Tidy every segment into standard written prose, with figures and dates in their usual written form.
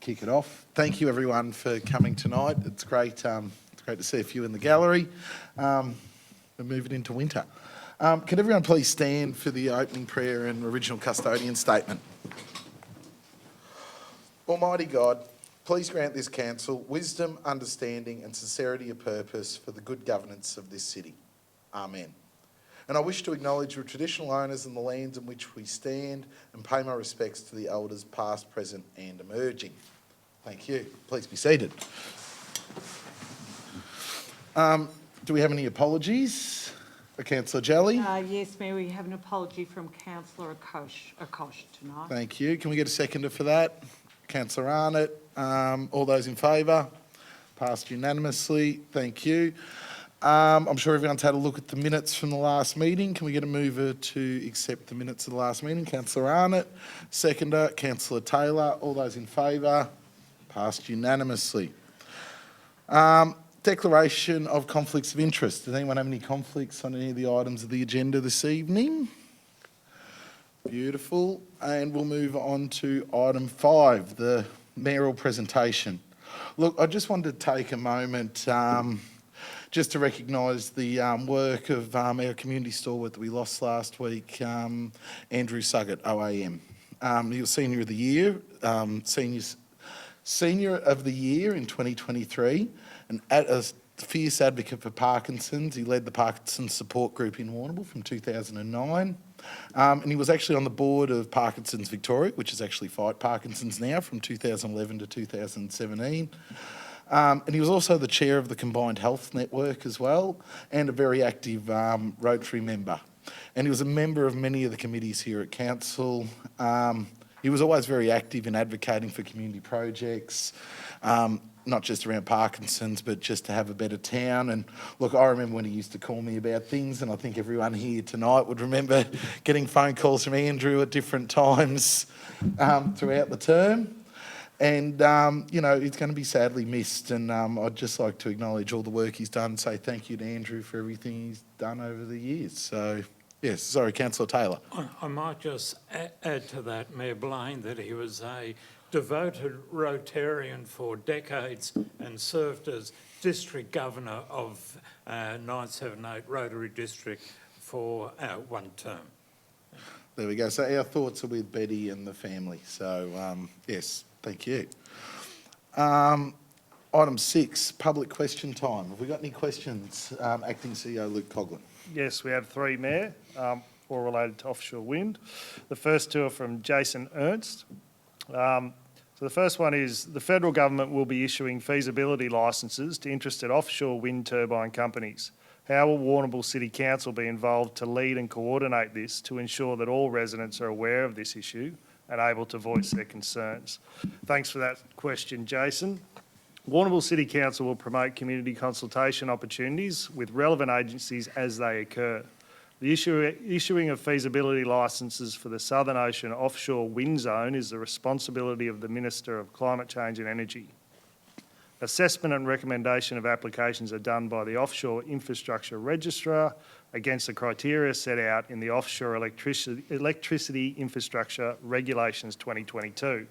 kick it off. Thank you everyone for coming tonight. It's great to see a few in the gallery. We're moving into winter. Can everyone please stand for the opening prayer and original custodian statement? Almighty God, please grant this council wisdom, understanding and sincerity of purpose for the good governance of this city. Amen. And I wish to acknowledge the traditional owners and the lands in which we stand and pay my respects to the elders past, present and emerging. Thank you. Please be seated. Do we have any apologies? Councillor Jolly? Yes, Mayor, we have an apology from Councillor Akosh tonight. Thank you. Can we get a seconder for that? Councillor Arnott. All those in favour? Passed unanimously. Thank you. I'm sure everyone's had a look at the minutes from the last meeting. Can we get a mover to accept the minutes of the last meeting? Councillor Arnott. Seconder, Councillor Taylor. All those in favour? Passed unanimously. Declaration of conflicts of interest. Does anyone have any conflicts on any of the items of the agenda this evening? Beautiful. And we'll move on to item 5, the mayoral presentation. Look, I just wanted to take a moment just to recognise the work of our community stalwart that we lost last week, Andrew Suggett, OAM. He was Senior of the Year, Senior of the Year in 2023, and a fierce advocate for Parkinson's. He led the Parkinson's support group in Warrnambool from 2009. And he was actually on the board of Parkinson's Victoria, which is actually Fight Parkinson's now, from 2011 to 2017. And he was also the chair of the Combined Health Network as well, and a very active Rotary member. And he was a member of many of the committees here at council. He was always very active in advocating for community projects, not just around Parkinson's, but just to have a better town. And look, I remember when he used to call me about things, and I think everyone here tonight would remember getting phone calls from Andrew at different times throughout the term. And, you know, he's going to be sadly missed. And I'd just like to acknowledge all the work he's done, say thank you to Andrew for everything he's done over the years. So, yes, sorry, Councillor Taylor. I might just add to that, Mayor Blaine, that he was a devoted Rotarian for decades and served as District Governor of 978 Rotary District for one term. There we go. So our thoughts are with Betty and the family. So, yes. Thank you. Item 6, public question time. Have we got any questions? Acting CEO Luke Coughlin. Yes, we have 3, Mayor, all related to offshore wind. The first 2 are from Jason Ernst. So the first one is, the federal government will be issuing feasibility licences to interested offshore wind turbine companies. How will Warrnambool City Council be involved to lead and coordinate this to ensure that all residents are aware of this issue and able to voice their concerns? Thanks for that question, Jason. Warrnambool City Council will promote community consultation opportunities with relevant agencies as they occur. The issuing of feasibility licences for the Southern Ocean offshore wind zone is the responsibility of the Minister of Climate Change and Energy. Assessment and recommendation of applications are done by the Offshore Infrastructure Registrar against the criteria set out in the Offshore Electricity Infrastructure Regulations 2022.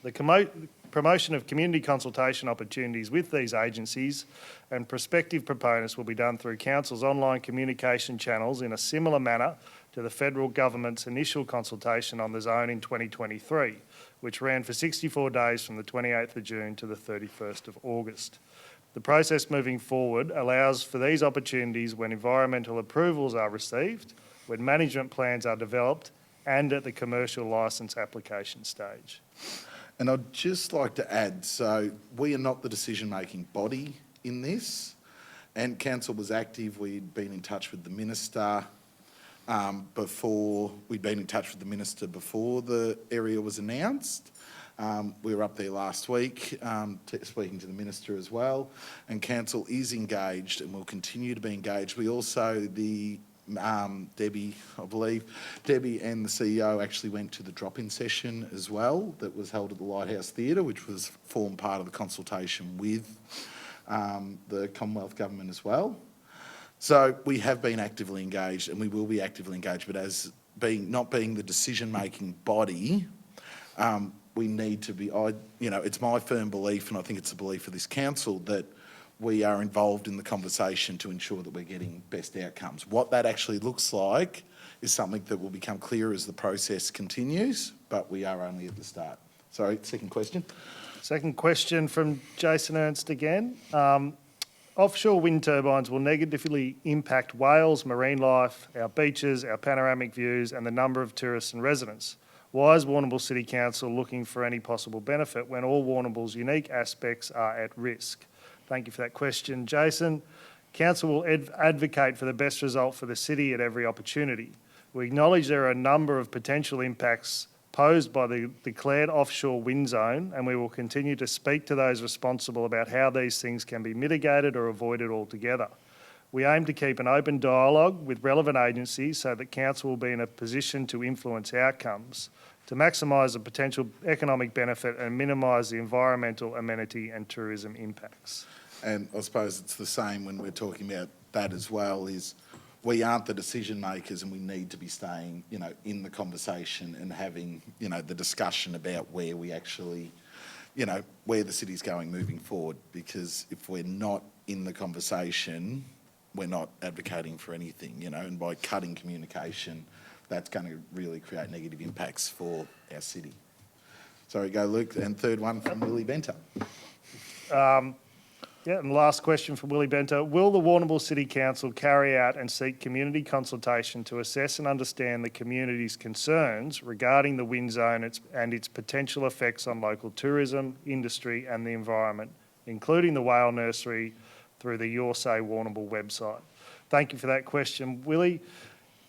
The promotion of community consultation opportunities with these agencies and prospective proponents will be done through Council's online communication channels in a similar manner to the federal government's initial consultation on the zone in 2023, which ran for 64 days from the 28th of June to the 31st of August. The process moving forward allows for these opportunities when environmental approvals are received, when management plans are developed, and at the commercial licence application stage. And I'd just like to add, so we are not the decision-making body in this, and council was active. We'd been in touch with the minister before the area was announced. We were up there last week speaking to the minister as well, and council is engaged and will continue to be engaged. We also, Debbie and the CEO actually went to the drop-in session as well that was held at the Lighthouse Theatre, which formed part of the consultation with the Commonwealth Government as well. So we have been actively engaged and we will be actively engaged, but as not being the decision-making body, we need to be, it's my firm belief, and I think it's the belief of this council, that we are involved in the conversation to ensure that we're getting best outcomes. What that actually looks like is something that will become clearer as the process continues, but we are only at the start. Sorry, second question. Second question from Jason Ernst again. Offshore wind turbines will negatively impact whales, marine life, our beaches, our panoramic views, and the number of tourists and residents. Why is Warrnambool City Council looking for any possible benefit when all Warrnambool's unique aspects are at risk? Thank you for that question, Jason. Council will advocate for the best result for the city at every opportunity. We acknowledge there are a number of potential impacts posed by the declared offshore wind zone, and we will continue to speak to those responsible about how these things can be mitigated or avoided altogether. We aim to keep an open dialogue with relevant agencies so that Council will be in a position to influence outcomes, to maximise the potential economic benefit and minimise the environmental, amenity and tourism impacts. And I suppose it's the same when we're talking about that as well, is we aren't the decision makers, and we need to be staying, in the conversation and having, the discussion about where we actually, where the city's going moving forward. Because if we're not in the conversation, we're not advocating for anything, and by cutting communication, that's going to really create negative impacts for our city. Sorry, go Luke. And third one from Willie Benter. And last question from Willie Benter. Will the Warrnambool City Council carry out and seek community consultation to assess and understand the community's concerns regarding the wind zone and its potential effects on local tourism, industry and the environment, including the whale nursery, through the Your Say Warrnambool website? Thank you for that question, Willie.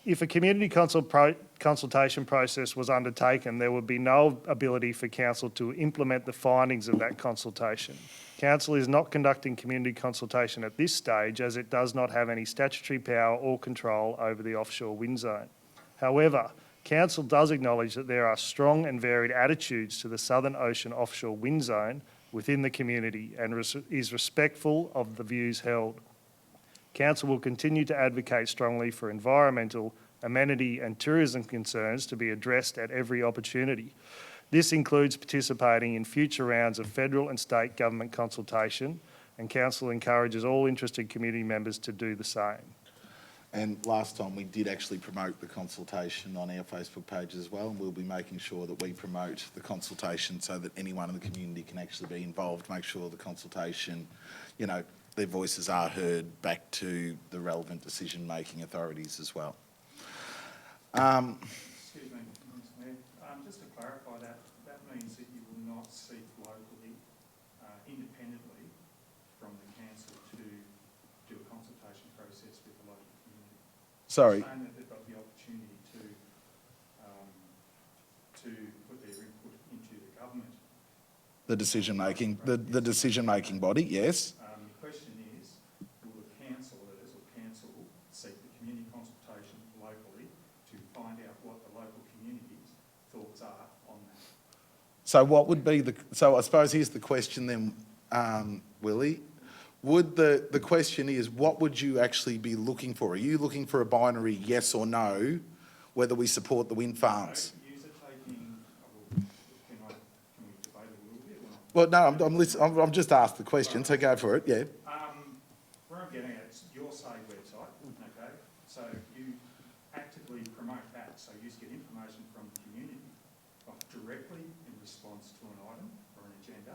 If a community consultation process was undertaken, there would be no ability for Council to implement the findings of that consultation. Council is not conducting community consultation at this stage, as it does not have any statutory power or control over the offshore wind zone. However, Council does acknowledge that there are strong and varied attitudes to the Southern Ocean offshore wind zone within the community and is respectful of the views held. Council will continue to advocate strongly for environmental, amenity and tourism concerns to be addressed at every opportunity. This includes participating in future rounds of federal and state government consultation, and Council encourages all interested community members to do the same. And last time we did actually promote the consultation on our Facebook page as well, and we'll be making sure that we promote the consultation so that anyone in the community can actually be involved, make sure the consultation, their voices are heard back to the relevant decision-making authorities as well. Excuse me, Mr Mayor. Just to clarify that means that you will not seek locally, independently from the council to do a consultation process with the local community. Sorry. Saying that they've got the opportunity to put their input into the government. The decision-making, the decision-making body, yes. The question is, will the councillors or council seek the community consultation locally to find out what the local community's thoughts are on that? So what would be so I suppose here's the question then, Willie. Would the question is, what would you actually be looking for? Are you looking for a binary yes or no, whether we support the wind farms? User taking, can we debate a little bit or not? Well, no, I'm just asked the question, so go for it, yeah. Where I'm getting at, it's Your Say website, okay? So you actively promote that, so you get information from the community, directly in response to an item or an agenda,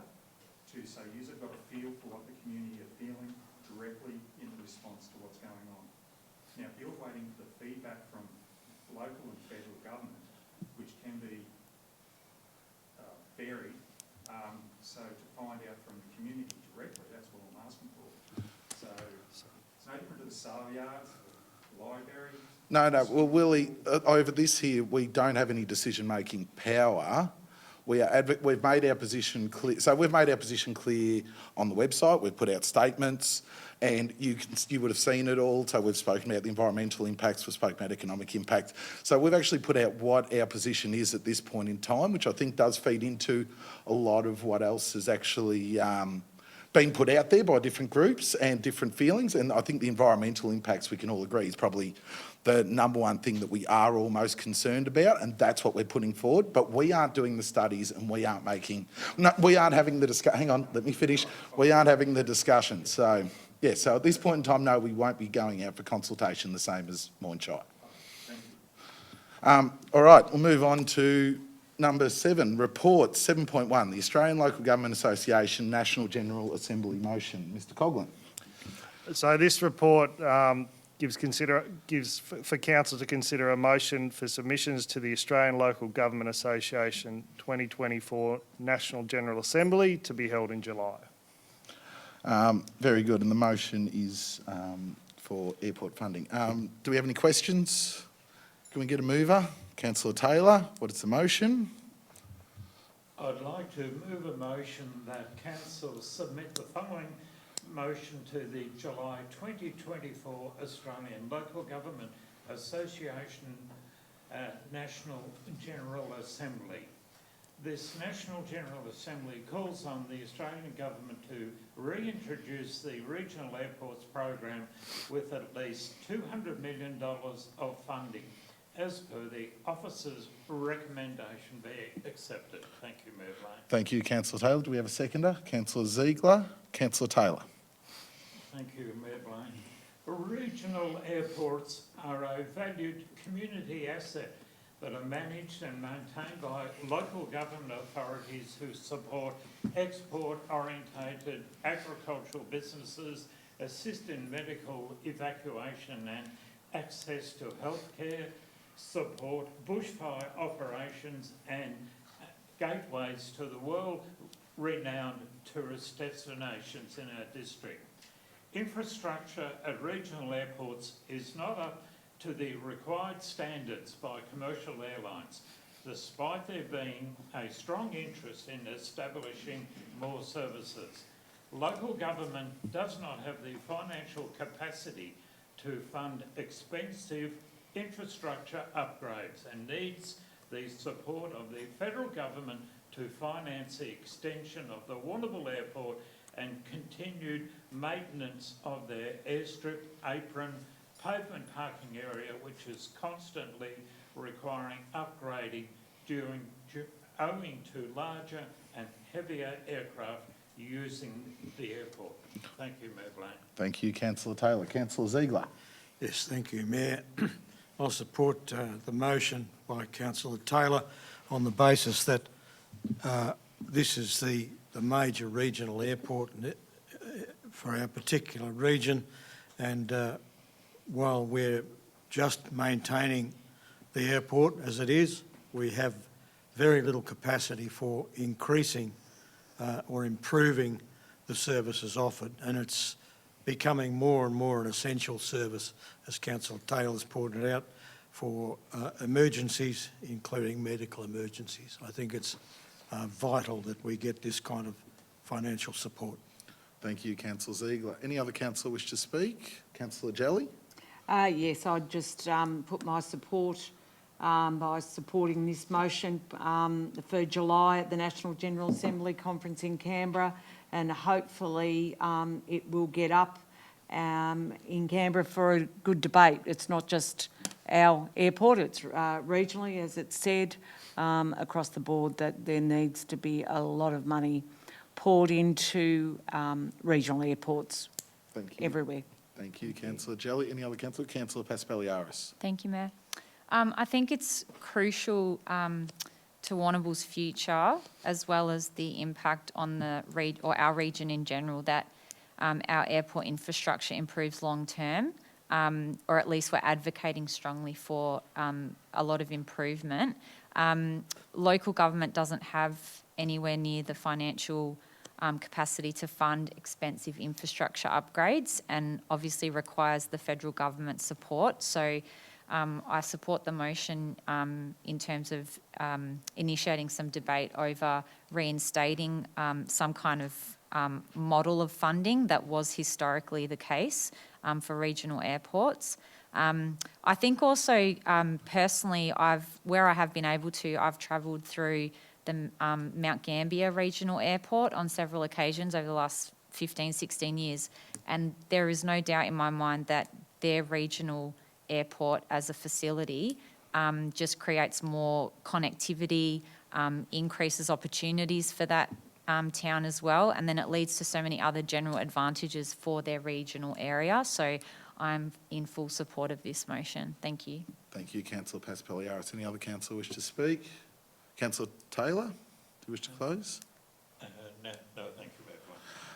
so you've got a feel for what the community are feeling directly in response to what's going on. Now, if you're waiting for the feedback from local and federal government, which can be varied, so to find out from the community directly, that's what I'm asking for. So it's no different to the sale yards, the library. No, well, Willie, over this here, we don't have any decision-making power. We've made our position clear. So we've made our position clear on the website. We've put out statements, and you would have seen it all. So we've spoken about the environmental impacts. We've spoken about economic impact. So we've actually put out what our position is at this point in time, which I think does feed into a lot of what else has actually been put out there by different groups and different feelings. And I think the environmental impacts, we can all agree, is probably the number one thing that we are all most concerned about, and that's what we're putting forward. But we aren't doing the studies, and we aren't having the discussion. Hang on, let me finish. We aren't having the discussion. So, yeah, so at this point in time, no, we won't be going out for consultation the same as Moynshire. All right, we'll move on to number 7, report 7.1, the Australian Local Government Association National General Assembly motion. Mr. Coghlan. So this report gives for council to consider a motion for submissions to the Australian Local Government Association 2024 National General Assembly to be held in July. Very good, and the motion is for airport funding. Do we have any questions? Can we get a mover? Councillor Taylor, what is the motion? I'd like to move a motion that council submit the following motion to the July 2024 Australian Local Government Association National General Assembly. This National General Assembly calls on the Australian Government to reintroduce the Regional Airports Program with at least $200 million of funding, as per the officer's recommendation be accepted. Thank you, Mayor Blaine. Thank you, Councillor Taylor. Do we have a seconder? Councillor Ziegler. Councillor Taylor. Thank you, Mayor Blaine. Regional airports are a valued community asset that are managed and maintained by local government authorities who support export-orientated agricultural businesses, assist in medical evacuation and access to healthcare, support bushfire operations and gateways to the world-renowned tourist destinations in our district. Infrastructure at regional airports is not up to the required standards by commercial airlines, despite there being a strong interest in establishing more services. Local government does not have the financial capacity to fund expensive infrastructure upgrades and needs the support of the federal government to finance the extension of the Warrnambool Airport and continued maintenance of their airstrip, apron, pavement parking area, which is constantly requiring upgrading owing to larger and heavier aircraft using the airport. Thank you, Mayor Blaine. Thank you, Councillor Taylor. Councillor Ziegler. Yes, thank you, Mayor. I'll support the motion by Councillor Taylor on the basis that this is the major regional airport for our particular region, and while we're just maintaining the airport as it is, we have very little capacity for increasing or improving the services offered, and it's becoming more and more an essential service, as Councillor Taylor's pointed out, for emergencies, including medical emergencies. I think it's vital that we get this kind of financial support. Thank you, Councillor Ziegler. Any other councillor wish to speak? Councillor Jelly. Yes, I'd just put my support by supporting this motion for July at the National General Assembly Conference in Canberra, and hopefully it will get up in Canberra for a good debate. It's not just our airport, it's regionally, as it's said, across the board, that there needs to be a lot of money poured into regional airports everywhere. Thank you, Councillor Jelly. Any other councillor? Councillor Paspaliaris. Thank you, Mayor. I think it's crucial to Warrnambool's future, as well as the impact on our region in general, that our airport infrastructure improves long term, or at least we're advocating strongly for a lot of improvement. Local government doesn't have anywhere near the financial capacity to fund expensive infrastructure upgrades, and obviously requires the federal government support. So I support the motion in terms of initiating some debate over reinstating some kind of model of funding that was historically the case for regional airports. I think also personally, where I have been able to, I've travelled through the Mount Gambier Regional Airport on several occasions over the last 15, 16 years, and there is no doubt in my mind that their regional airport as a facility just creates more connectivity, increases opportunities for that town as well, and then it leads to so many other general advantages for their regional area. So I'm in full support of this motion. Thank you. Thank you, Councillor Paspalia. Any other councillor wish to speak? Councillor Taylor, do you wish to close? No, thank you,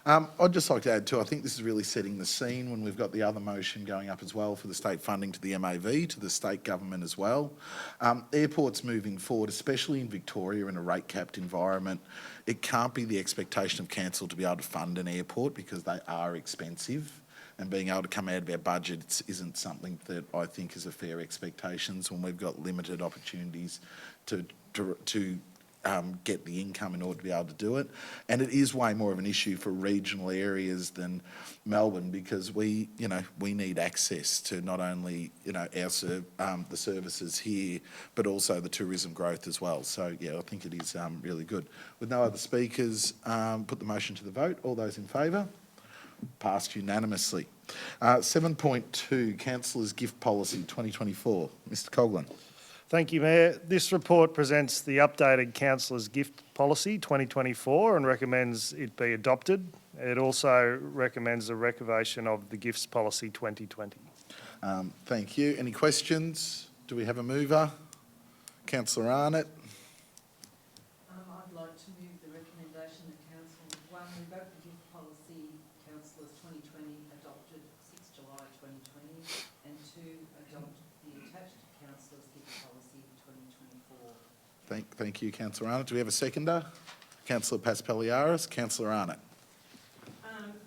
Mayor. I'd just like to add too, I think this is really setting the scene when we've got the other motion going up as well for the state funding to the MAV, to the state government as well. Airports moving forward, especially in Victoria in a rate-capped environment, it can't be the expectation of council to be able to fund an airport because they are expensive, and being able to come out of our budgets isn't something that I think is a fair expectations when we've got limited opportunities to get the income in order to be able to do it. And it is way more of an issue for regional areas than Melbourne because we need access to not only, the services here, but also the tourism growth as well. So, yeah, I think it is really good. With no other speakers, put the motion to the vote. All those in favour? Passed unanimously. 7.2, Councillors' Gift Policy 2024. Mr Coghlan. Thank you, Mayor. This report presents the updated Councillors' Gift Policy 2024 and recommends it be adopted. It also recommends the revocation of the Gifts Policy 2020. Thank you. Any questions? Do we have a mover? Councillor Arnott. I'd like to move the recommendation that Council 1 revoke the gift policy Councillors 2020 adopted 6 July 2020 and 2 adopt the attached Councillors' gift policy 2024. Thank you, Councillor Arnott. Do we have a seconder? Councillor Paspaliaris. Councillor Arnott.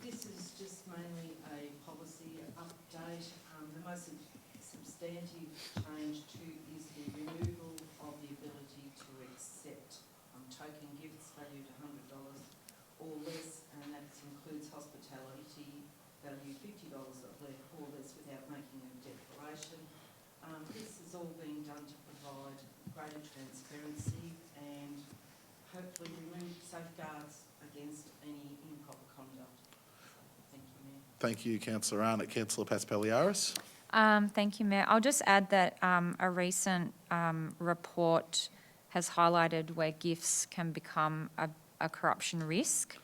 This is just mainly a policy update. The most substantive change is the removal of the ability to accept token gifts valued $100 or less, and that includes hospitality valued $50 or less without making a declaration. This is all being done to provide greater transparency and hopefully remove safeguards against any improper conduct. Thank you, Mayor. Thank you, Councillor Arnott. Councillor Paspaliaris. Thank you, Mayor. I'll just add that a recent report has highlighted where gifts can become a corruption risk,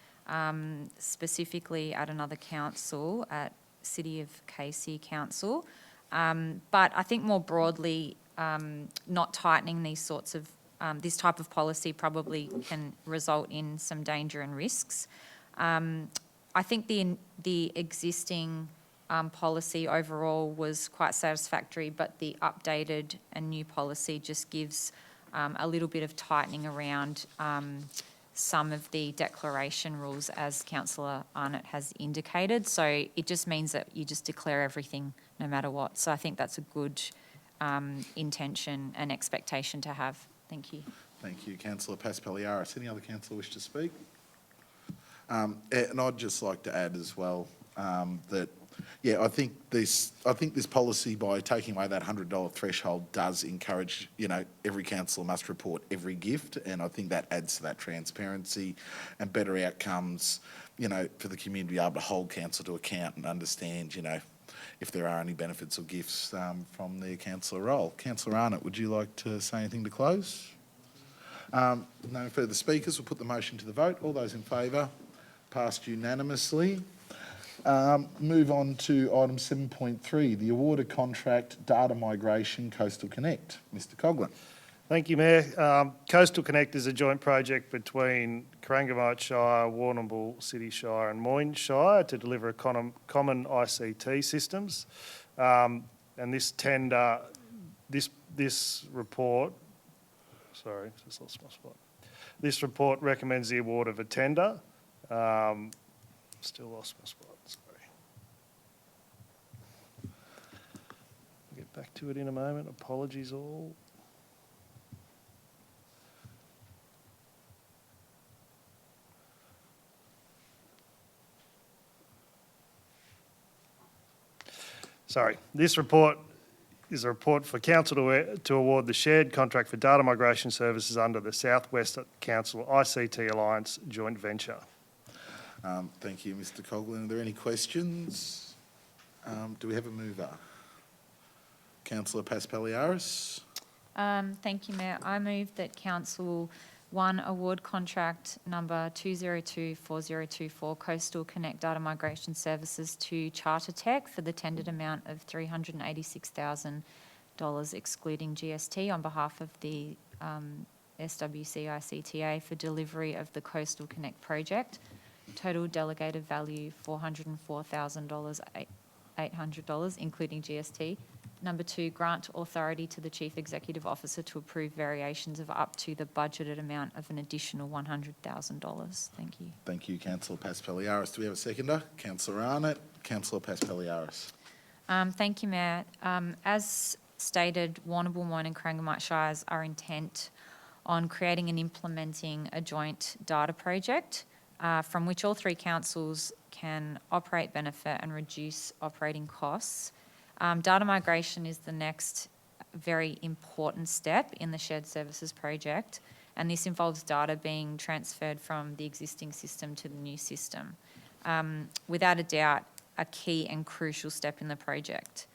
specifically at another council, at City of Casey Council. But I think more broadly, not tightening these sorts of, this type of policy probably can result in some danger and risks. I think the existing policy overall was quite satisfactory, but the updated and new policy just gives a little bit of tightening around some of the declaration rules, as Councillor Arnott has indicated. So it just means that you just declare everything no matter what. So I think that's a good intention and expectation to have. Thank you. Thank you, Councillor Paspaliaris. Any other councillor wish to speak? And I'd just like to add as well that, yeah, I think this policy, by taking away that $100 threshold, does encourage, every councillor must report every gift, and I think that adds to that transparency and better outcomes, for the community to be able to hold council to account and understand, if there are any benefits or gifts from their councillor role. Councillor Arnott, would you like to say anything to close? No further speakers. We'll put the motion to the vote. All those in favour? Passed unanimously. Move on to item 7.3, the awarded contract data migration Coastal Connect. Mr Coghlan. Thank you, Mayor. Coastal Connect is a joint project between Corangamite Shire, Warrnambool City Shire and Moyne Shire to deliver a common ICT systems. And this tender, this report, sorry, just lost my spot. This report recommends the award of a tender. Still lost my spot, sorry. I'll get back to it in a moment. Apologies all. Sorry, this report is a report for Council to award the shared contract for data migration services under the South West Council ICT Alliance joint venture. Thank you, Mr Coghlan. Are there any questions? Do we have a mover? Councillor Paspaliaris. Thank you, Mayor. I move that Council 1 award contract number 2024024 Coastal Connect Data Migration Services to Charter Tech for the tendered amount of $386,000 excluding GST on behalf of the SWCICTA for delivery of the Coastal Connect project. Total delegated value $404,800 including GST. Number 2, grant authority to the Chief Executive Officer to approve variations of up to the budgeted amount of an additional $100,000. Thank you. Thank you, Councillor Paspaliaris. Do we have a seconder? Councillor Arnott. Councillor Paspaliaris. Thank you, Mayor. As stated, Warrnambool, Moyne and Corangamite Shires are intent on creating and implementing a joint data project from which all 3 councils can operate, benefit and reduce operating costs. Data migration is the next very important step in the shared services project, and this involves data being transferred from the existing system to the new system. Without a doubt, a key and crucial step in the project.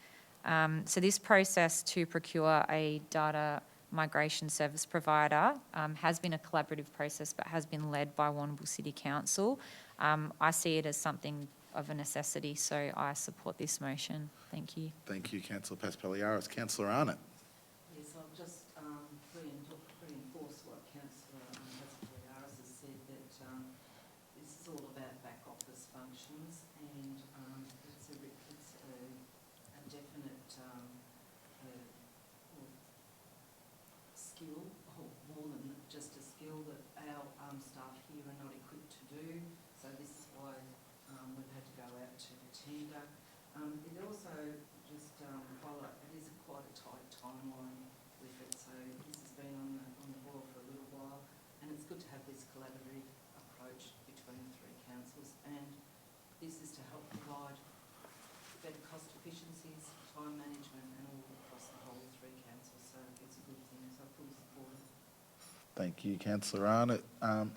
So this process to procure a data migration service provider has been a collaborative process but has been led by Warrnambool City Council. I see it as something of a necessity, so I support this motion. Thank you. Thank you, Councillor Paspaliaris. Councillor Arnott. Yes, I'll just reinforce what Councillor Paspaliaris has said, that this is all about back office functions, and it's a definite skill, or more than just a skill, that our staff here are not equipped to do. So this is why we've had to go out to tender. It also just highlight, it is quite a tight timeline with it, so this has been on the boil for a little while, and it's good to have this collaborative approach between the 3 councils, and this is to help provide better cost efficiencies, time management and all across the whole 3 councils, so it's a good thing, so I fully support it. Thank you, Councillor Arnott.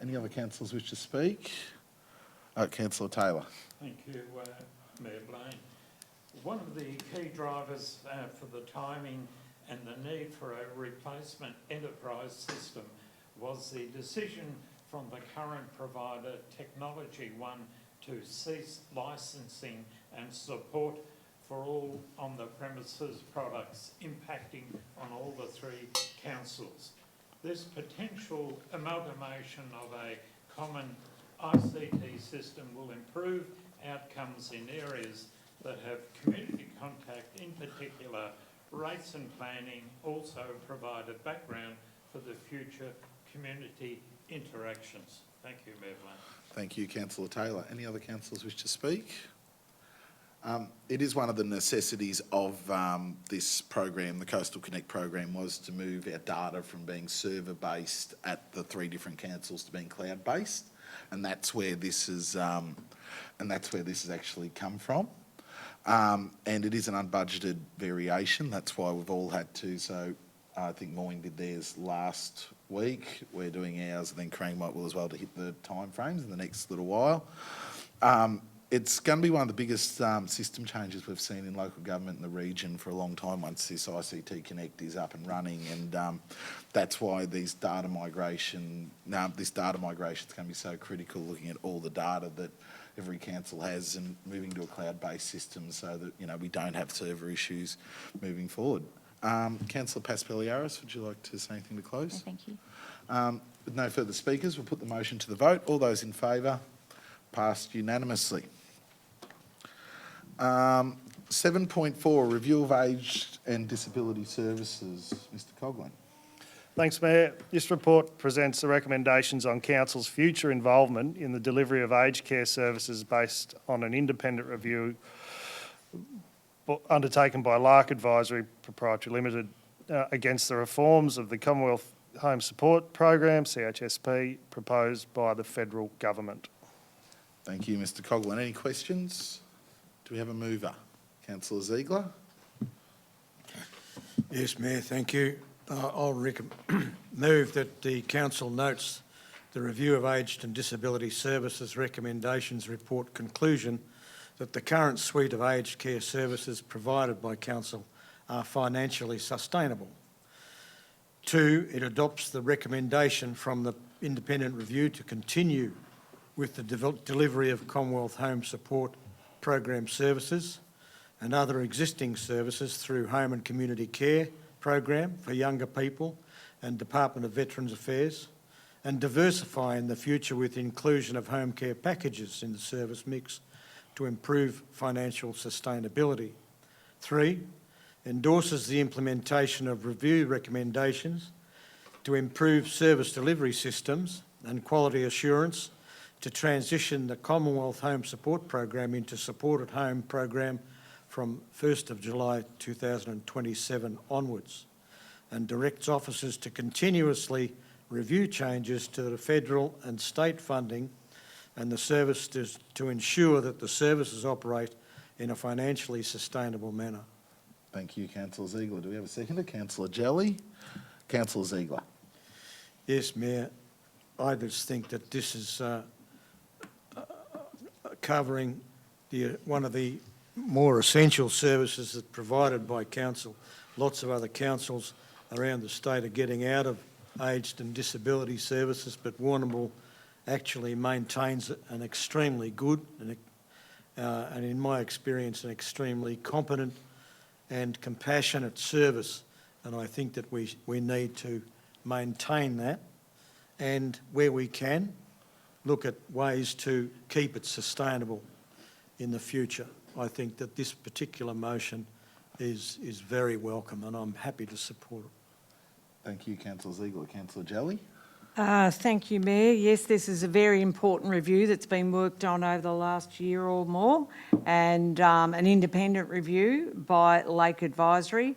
Any other councillors wish to speak? Councillor Taylor. Thank you, Mayor Blaine. One of the key drivers for the timing and the need for a replacement enterprise system was the decision from the current provider, Technology One, to cease licensing and support for all on the premises products impacting on all the 3 councils. This potential amalgamation of a common ICT system will improve outcomes in areas that have community contact, in particular rates and planning, also provide a background for the future community interactions. Thank you, Mayor Blaine. Thank you, Councillor Taylor. Any other councillors wish to speak? It is one of the necessities of this program, the Coastal Connect program, was to move our data from being server-based at the 3 different councils to being cloud-based, and that's where this is, actually come from. And it is an unbudgeted variation. That's why we've all had to. So I think Moyne did theirs last week. We're doing ours, and then Corangamite will as well, to hit the timeframes in the next little while. It's going to be one of the biggest system changes we've seen in local government in the region for a long time once this ICT Connect is up and running, and that's why this data migration is going to be so critical, looking at all the data that every council has and moving to a cloud-based system so that, we don't have server issues moving forward. Councillor Paspaliaris, would you like to say anything to close? No, thank you. With no further speakers, we'll put the motion to the vote. All those in favour? Passed unanimously. 7.4, review of aged and disability services. Mr Coghlan. Thanks, Mayor. This report presents the recommendations on Council's future involvement in the delivery of aged care services based on an independent review undertaken by Lark Advisory Proprietary Limited against the reforms of the Commonwealth Home Support Program, CHSP, proposed by the federal government. Thank you, Mr Coghlan. Any questions? Do we have a mover? Councillor Ziegler. Yes, Mayor, thank you. I'll move that the council notes the review of aged and disability services recommendations report conclusion that the current suite of aged care services provided by council are financially sustainable. 2, it adopts the recommendation from the independent review to continue with the delivery of Commonwealth Home Support Program services and other existing services through Home and Community Care Program for younger people and Department of Veterans Affairs, and diversify in the future with inclusion of home care packages in the service mix to improve financial sustainability. 3, endorses the implementation of review recommendations to improve service delivery systems and quality assurance to transition the Commonwealth Home Support Program into Support at Home program from 1st of July 2027 onwards, and directs officers to continuously review changes to the federal and state funding and the service to ensure that the services operate in a financially sustainable manner. Thank you, Councillor Ziegler. Do we have a seconder? Councillor Jelly. Councillor Ziegler. Yes, Mayor, I just think that this is covering one of the more essential services that's provided by council. Lots of other councils around the state are getting out of aged and disability services, but Warrnambool actually maintains an extremely good and in my experience, an extremely competent and compassionate service. And I think that we need to maintain that, and where we can, look at ways to keep it sustainable in the future. I think that this particular motion is very welcome, and I'm happy to support it. Thank you, Councillor Ziegler. Councillor Jelly. Thank you, Mayor. Yes, this is a very important review that's been worked on over the last year or more, and an independent review by Lake Advisory,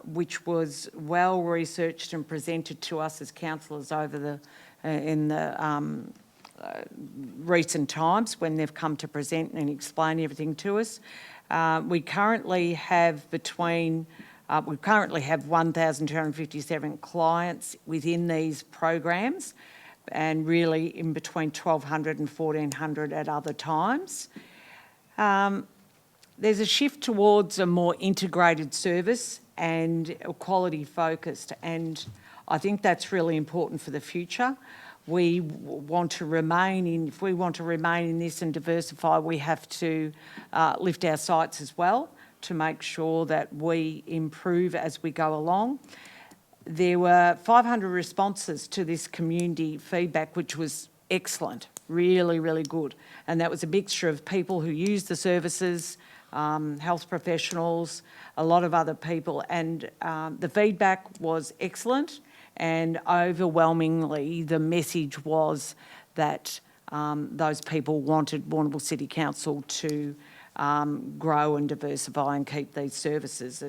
which was well researched and presented to us as councillors over in the recent times when they've come to present and explain everything to us. We currently have 1,257 clients within these programs, and really in between 1,200 and 1,400 at other times. There's a shift towards a more integrated service and quality focused, and I think that's really important for the future. If we want to remain in this and diversify, we have to lift our sights as well to make sure that we improve as we go along. There were 500 responses to this community feedback, which was excellent, really, really good. And that was a mixture of people who use the services, health professionals, a lot of other people, and the feedback was excellent, and overwhelmingly the message was that those people wanted Warrnambool City Council to grow and diversify and keep these services.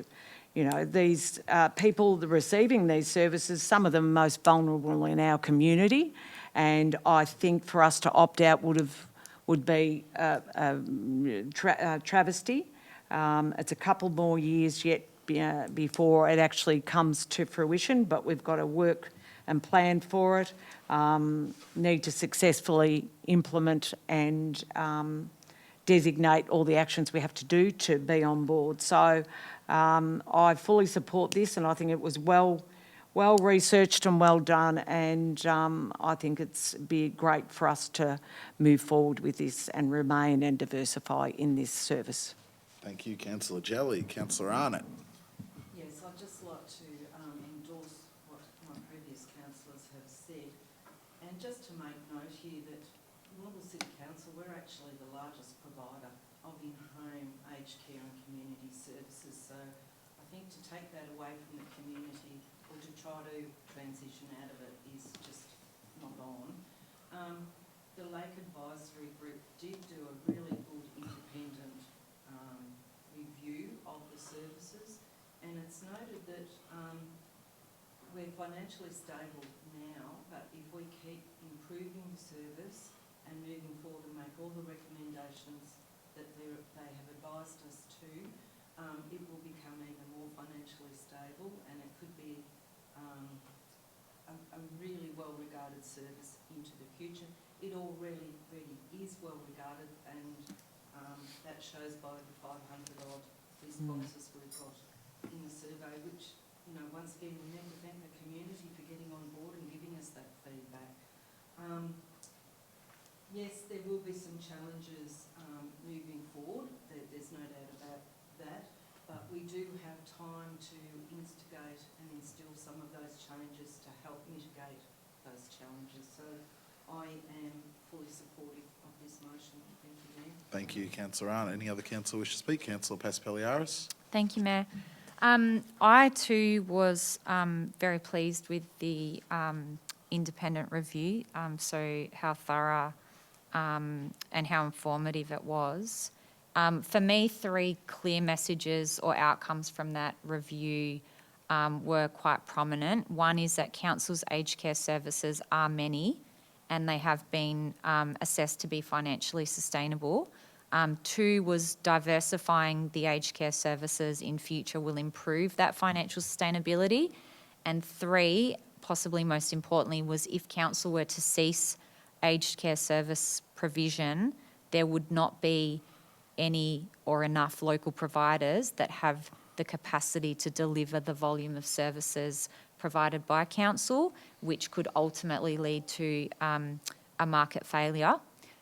You know, these people receiving these services, some of them most vulnerable in our community, and I think for us to opt out would be a travesty. It's a couple more years yet before it actually comes to fruition, but we've got to work and plan for it, need to successfully implement and designate all the actions we have to do to be on board. So I fully support this, and I think it was well researched and well done, and I think it's be great for us to move forward with this and remain and diversify in this service. Thank you, Councillor Jelly. Councillor Arnott. Yes, I'd just like to endorse what my previous councillors have said, and just to make note here that Warrnambool City Council, we're actually the largest provider of in-home aged care and community services, so I think to take that away from the community or to try to transition out of it is just not on. The Lake Advisory Group did do a really good independent review of the services, and it's noted that we're financially stable now, but if we keep improving the service and moving forward and make all the recommendations that they have advised us to, it will become even more financially stable, and it could be a really well-regarded service into the future. It already really is well-regarded, and that shows by the 500 odd responses we've got in the survey, which, once again, we need to thank the community for getting on board and giving us that feedback. Yes, there will be some challenges moving forward, there's no doubt about that, but we do have time to instigate and instill some of those changes to help mitigate those challenges. So I am fully supportive of this motion. Thank you, Mayor. Thank you, Councillor Arnott. Any other councillor wish to speak? Councillor Paspaliaris. Thank you, Mayor. I too was very pleased with the independent review, so how thorough and how informative it was. For me, 3 clear messages or outcomes from that review were quite prominent. One is that council's aged care services are many and they have been assessed to be financially sustainable. 2 was diversifying the aged care services in future will improve that financial sustainability. And 3, possibly most importantly, was if council were to cease aged care service provision, there would not be any or enough local providers that have the capacity to deliver the volume of services provided by council, which could ultimately lead to a market failure.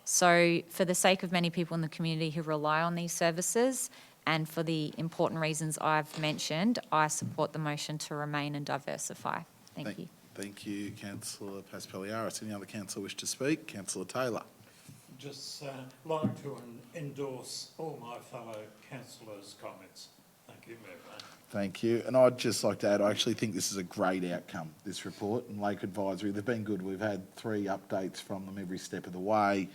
So for the sake of many people in the community who rely on these services and for the important reasons I've mentioned, I support the motion to remain and diversify. Thank you. Thank you, Councillor Paspaliaris. Any other councillor wish to speak? Councillor Taylor. Just like to endorse all my fellow councillors' comments. Thank you, Mayor. Thank you. And I'd just like to add, I actually think this is a great outcome, this report. And Lake Advisory, they've been good. We've had 3 updates from them every step of the way.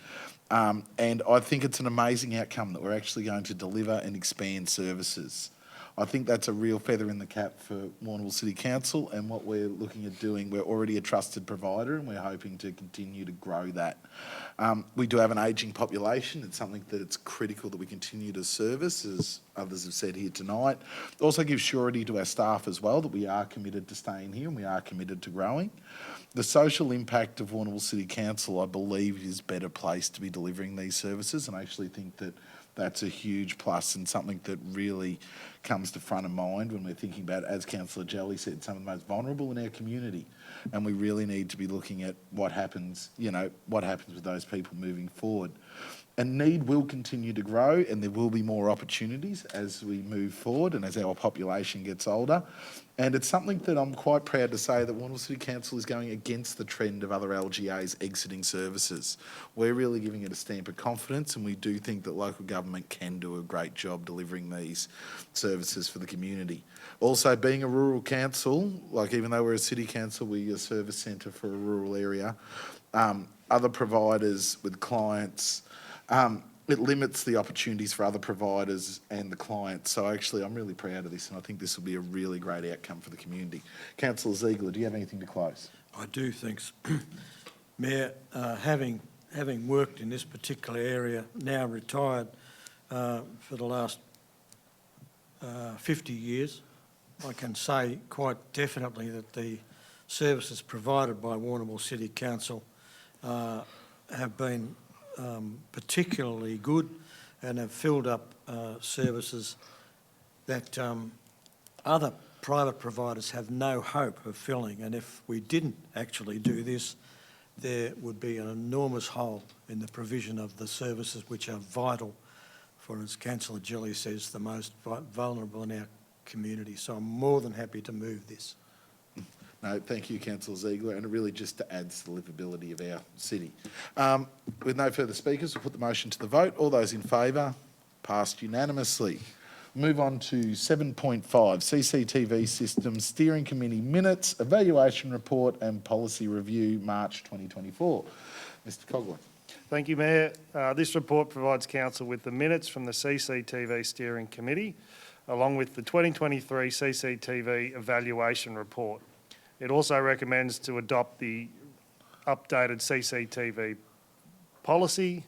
And I think it's an amazing outcome that we're actually going to deliver and expand services. I think that's a real feather in the cap for Warrnambool City Council, and what we're looking at doing, we're already a trusted provider and we're hoping to continue to grow that. We do have an ageing population. It's something that it's critical that we continue to service, as others have said here tonight. It also gives surety to our staff as well that we are committed to staying here and we are committed to growing. The social impact of Warrnambool City Council, I believe, is better placed to be delivering these services, and I actually think that that's a huge plus and something that really comes to front of mind when we're thinking about, as Councillor Jelly said, some of the most vulnerable in our community. And we really need to be looking at what happens, what happens with those people moving forward. And need will continue to grow, and there will be more opportunities as we move forward and as our population gets older. And it's something that I'm quite proud to say that Warrnambool City Council is going against the trend of other LGAs exiting services. We're really giving it a stamp of confidence, and we do think that local government can do a great job delivering these services for the community. Also, being a rural council, like even though we're a city council, we're a service centre for a rural area. Other providers with clients, it limits the opportunities for other providers and the clients. So actually, I'm really proud of this, and I think this will be a really great outcome for the community. Councillor Ziegler, do you have anything to close? I do, thanks. Mayor, having worked in this particular area, now retired for the last 50 years, I can say quite definitely that the services provided by Warrnambool City Council have been particularly good and have filled up services that other private providers have no hope of filling. And if we didn't actually do this, there would be an enormous hole in the provision of the services which are vital for, as Councillor Jelly says, the most vulnerable in our community. So I'm more than happy to move this. No, thank you, Councillor Ziegler, and it really just adds to the livability of our city. With no further speakers, we'll put the motion to the vote. All those in favour? Passed unanimously. Move on to 7.5, CCTV Systems Steering Committee Minutes, Evaluation Report and Policy Review, March 2024. Mr Coghlan. Thank you, Mayor. This report provides Council with the minutes from the CCTV Steering Committee, along with the 2023 CCTV Evaluation Report. It also recommends to adopt the updated CCTV policy,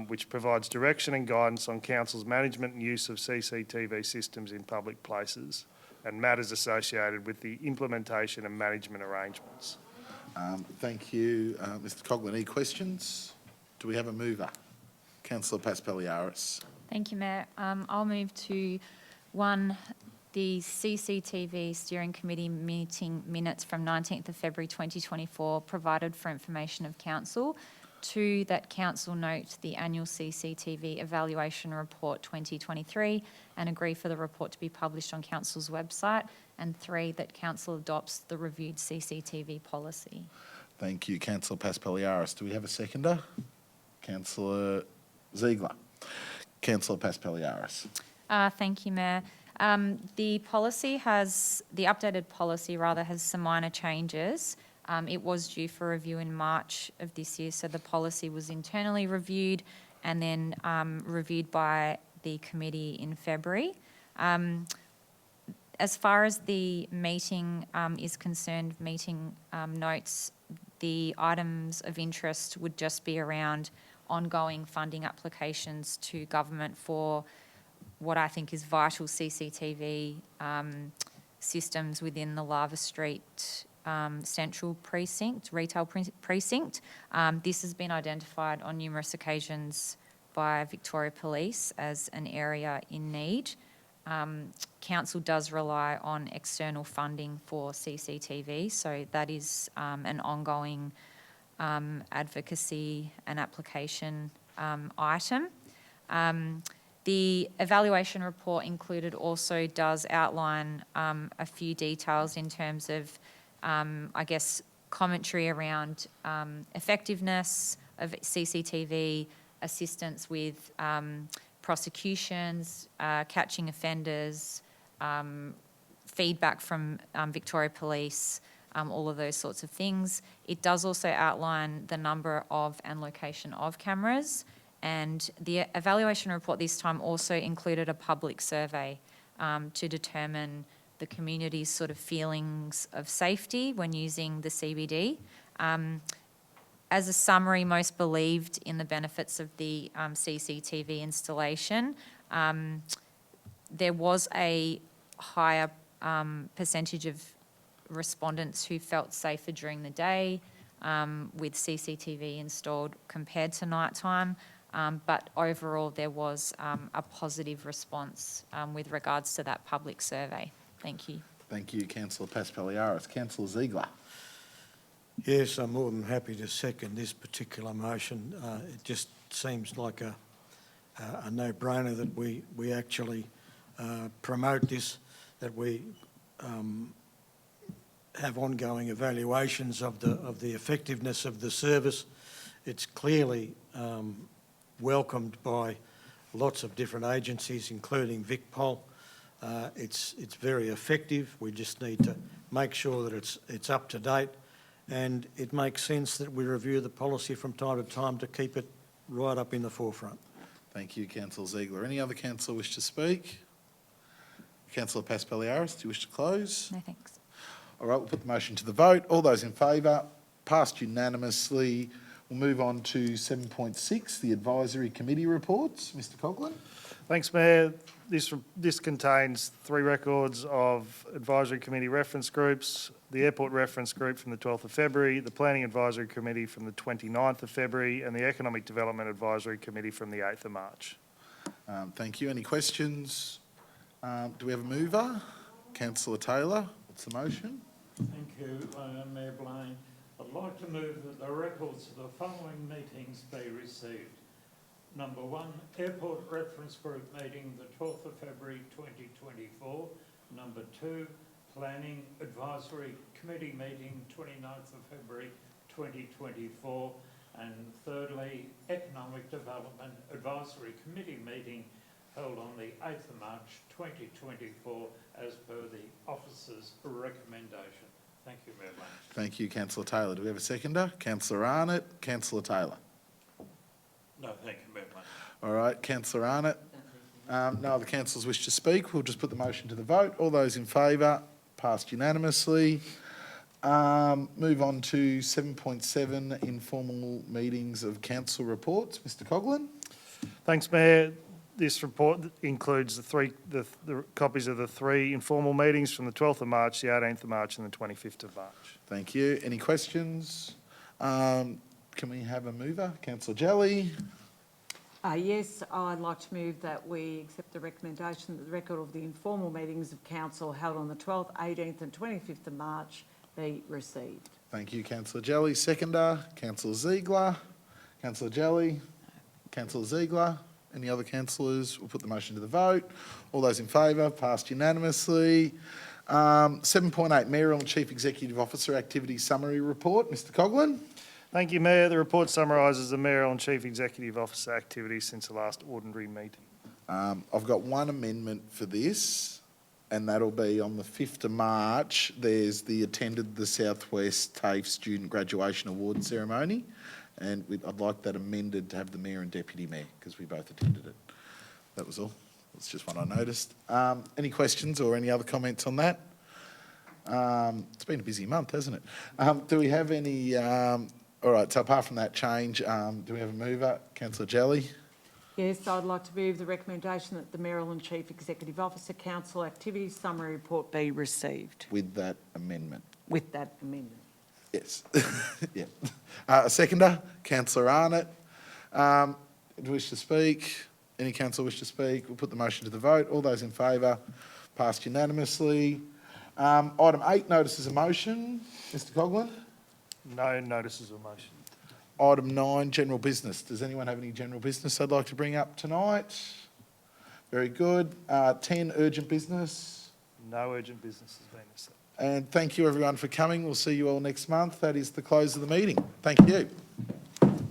which provides direction and guidance on Council's management and use of CCTV systems in public places and matters associated with the implementation and management arrangements. Thank you, Mr Coghlan. Any questions? Do we have a mover? Councillor Paspaliaris. Thank you, Mayor. I'll move to 1, the CCTV Steering Committee meeting minutes from 19th of February 2024 provided for information of council. 2, that council note the annual CCTV evaluation report 2023 and agree for the report to be published on council's website. And 3, that council adopts the reviewed CCTV policy. Thank you, Councillor Paspaliaris. Do we have a seconder? Councillor Ziegler. Councillor Paspaliaris. Thank you, Mayor. The updated policy has some minor changes. It was due for review in March of this year, so the policy was internally reviewed and then reviewed by the committee in February. As far as the meeting is concerned, meeting notes, the items of interest would just be around ongoing funding applications to government for what I think is vital CCTV systems within the Lava Street Central Precinct, retail precinct. This has been identified on numerous occasions by Victoria Police as an area in need. Council does rely on external funding for CCTV, so that is an ongoing advocacy and application item. The evaluation report included also does outline a few details in terms of, commentary around effectiveness of CCTV, assistance with prosecutions, catching offenders, feedback from Victoria Police, all of those sorts of things. It does also outline the number of and location of cameras, and the evaluation report this time also included a public survey to determine the community's sort of feelings of safety when using the CBD. As a summary, most believed in the benefits of the CCTV installation. There was a higher percentage of respondents who felt safer during the day with CCTV installed compared to nighttime. But overall, there was a positive response with regards to that public survey. Thank you. Thank you, Councillor Paspaliaris. Councillor Ziegler. Yes, I'm more than happy to second this particular motion. It just seems like a no-brainer that we actually promote this, that we have ongoing evaluations of the effectiveness of the service. It's clearly welcomed by lots of different agencies, including VicPol. It's very effective. We just need to make sure that it's up to date, and it makes sense that we review the policy from time to time to keep it right up in the forefront. Thank you, Councillor Ziegler. Any other councillor wish to speak? Councillor Paspaliaris, do you wish to close? No, thanks. All right, we'll put the motion to the vote. All those in favour? Passed unanimously. We'll move on to 7.6, the advisory committee reports. Mr. Coughlin. Thanks, Mayor. This contains 3 records of advisory committee reference groups: the airport reference group from the 12th of February, the planning advisory committee from the 29th of February, and the economic development advisory committee from the 8th of March. Thank you. Any questions? Do we have a mover? Councillor Taylor, what's the motion? Thank you, Mayor Blaine. I'd like to move that the records of the following meetings be received. Number 1, Airport Reference Group meeting the 12th of February 2024. Number 2, Planning Advisory Committee meeting 29th of February 2024. And thirdly, Economic Development Advisory Committee meeting held on the 8th of March 2024 as per the officer's recommendation. Thank you, Mayor Blaine. Thank you, Councillor Taylor. Do we have a seconder? Councillor Arnott. Councillor Taylor. No, thank you, Mayor Blaine. All right, Councillor Arnott. No other councillors wish to speak. We'll just put the motion to the vote. All those in favour? Passed unanimously. Move on to 7.7, informal meetings of council reports. Mr. Coughlin. Thanks, Mayor. This report includes the copies of the 3 informal meetings from the 12th of March, the 18th of March, and the 25th of March. Thank you. Any questions? Can we have a mover? Councillor Jelly. Yes, I'd like to move that we accept the recommendation that the record of the informal meetings of council held on the 12th, 18th and 25th of March be received. Thank you, councillor Jelly. Seconder, councillor Ziegler. Councillor Jelly, councillor Ziegler. Any other councillors? We'll put the motion to the vote. All those in favour, passed unanimously. 7.8, Mayoral and Chief Executive Officer Activity Summary Report. Mr Coghlan. Thank you, Mayor. The report summarises the Mayoral and Chief Executive Officer activities since the last ordinary meeting. I've got one amendment for this, and that'll be on the 5th of March. There's the attended the Southwest TAFE Student Graduation Award Ceremony, and I'd like that amended to have the Mayor and Deputy Mayor, because we both attended it. That was all. That's just what I noticed. Any questions or any other comments on that? It's been a busy month, hasn't it? Do we have any... all right, so apart from that change, do we have a mover? Councillor Jelly. Yes, I'd like to move the recommendation that the Mayoral and Chief Executive Officer Council Activity Summary Report be received. With that amendment. With that amendment. Yes. Yeah. Seconder, councillor Arnott. Do you wish to speak? Any councillor wish to speak? We'll put the motion to the vote. All those in favour, passed unanimously. Item 8, notices of motion. Mr Coghlan. No notices of motion. Item 9, general business. Does anyone have any general business they'd like to bring up tonight? Very good. 10, urgent business. No urgent business has been accepted. And thank you everyone for coming. We'll see you all next month. That is the close of the meeting. Thank you.